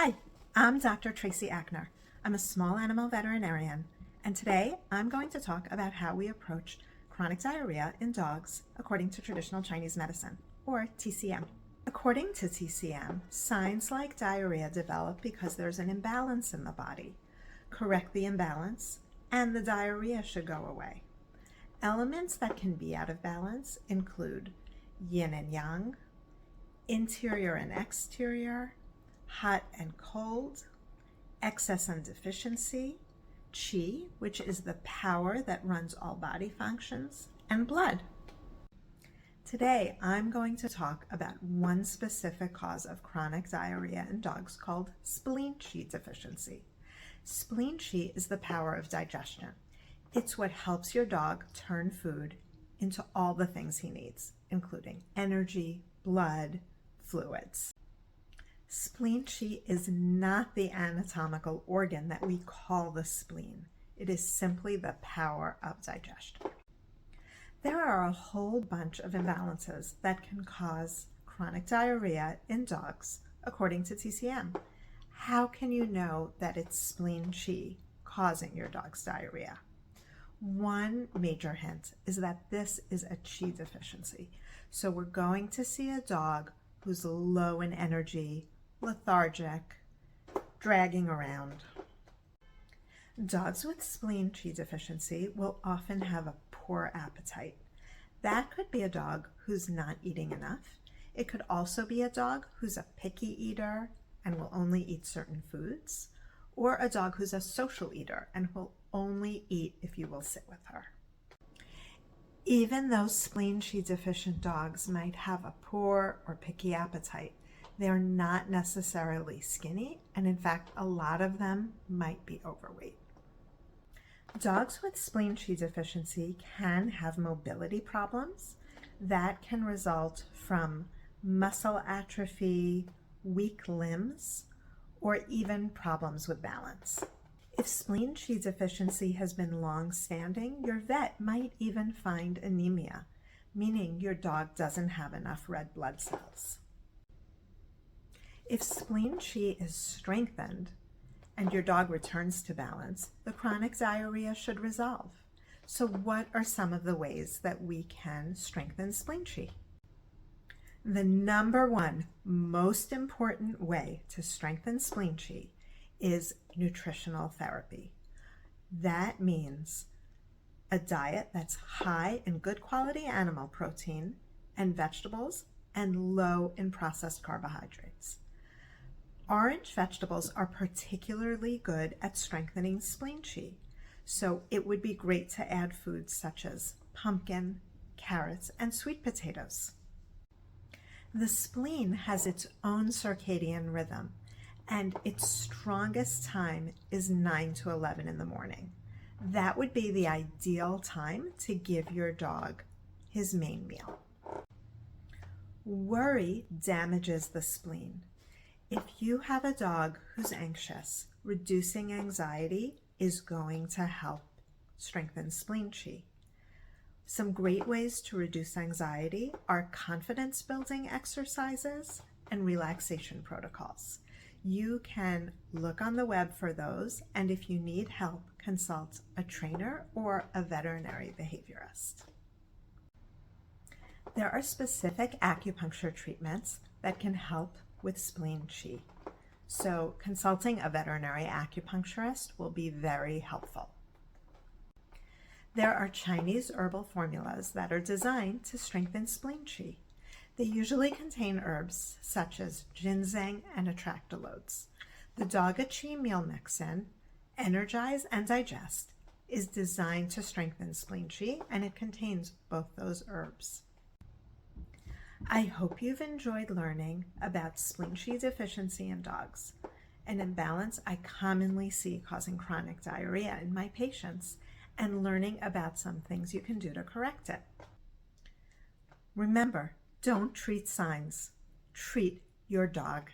Hi, I'm Dr. Tracy Ackner. I'm a small animal veterinarian, and today I'm going to talk about how we approach chronic diarrhea in dogs according to traditional Chinese medicine, or TCM. According to TCM, signs like diarrhea develop because there's an imbalance in the body. Correct the imbalance, and the diarrhea should go away. Elements that can be out of balance include yin and yang, interior and exterior, hot and cold, excess and deficiency, qi, which is the power that runs all body functions, and blood. Today, I'm going to talk about one specific cause of chronic diarrhea in dogs called Spleenqideficiency. Spleen qi is the power of digestion. It's what helps your dog turn food into all the things he needs, including energy, blood, fluids. Spleen qi is not the anatomical organ that we call the spleen. It is simply the power of digestion. There are a whole bunch of imbalances that can cause chronic diarrhea in dogs, according to TCM. How can you know that it's spleen qi causing your dog's diarrhea? One major hint is that this is a qi deficiency. So we're going to see a dog who's low in energy, lethargic, dragging around. Dogs with spleen qi deficiency will often have a poor appetite. That could be a dog who's not eating enough. It could also be a dog who's a picky eater and will only eat certain foods, or a dog who's a social eater and will only eat if you will sit with her. Even though spleen qi deficient dogs might have a poor or picky appetite, they're not necessarily skinny, and in fact, a lot of them might be overweight. Dogs with spleen qi deficiency can have mobility problems that can result from muscle atrophy, weak limbs, or even problems with balance. If spleen qi deficiency has been long-standing, your vet might even find anemia, meaning your dog doesn't have enough red blood cells. If spleen qi is strengthened and your dog returns to balance, the chronic diarrhea should resolve. So what are some of the ways that we can strengthen spleen qi? The number one most important way to strengthen spleen qi is nutritional therapy. That means a diet that's high in good quality animal protein and vegetables and low in processed carbohydrates. Orange vegetables are particularly good at strengthening spleen qi, so it would be great to add foods such as pumpkin, carrots, and sweet potatoes. The spleen has its own circadian rhythm, and its strongest time is 9 to 11 in the morning. That would be the ideal time to give your dog his main meal. Worry damages the spleen. If you have a dog who's anxious, reducing anxiety is going to help strengthen spleen qi. Some great ways to reduce anxiety are confidence-building exercises and relaxation protocols. You can look on the web for those, and if you need help, consult a trainer or a veterinary behaviorist. There are specific acupuncture treatments that can help with spleen qi, so consulting a veterinary acupuncturist will be very helpful. There are Chinese herbal formulas that are designed to strengthen spleen qi. They usually contain herbs such as ginseng and atractalodes. The Dogga Qi meal mix-in, Energize and Digest, is designed to strengthen spleen qi, and it contains both those herbs. I hope you've enjoyed learning about spleen qi deficiency in dogs, an imbalance I commonly see causing chronic diarrhea in my patients, and learning about some things you can do to correct it. Remember, don't treat signs, treat your dog.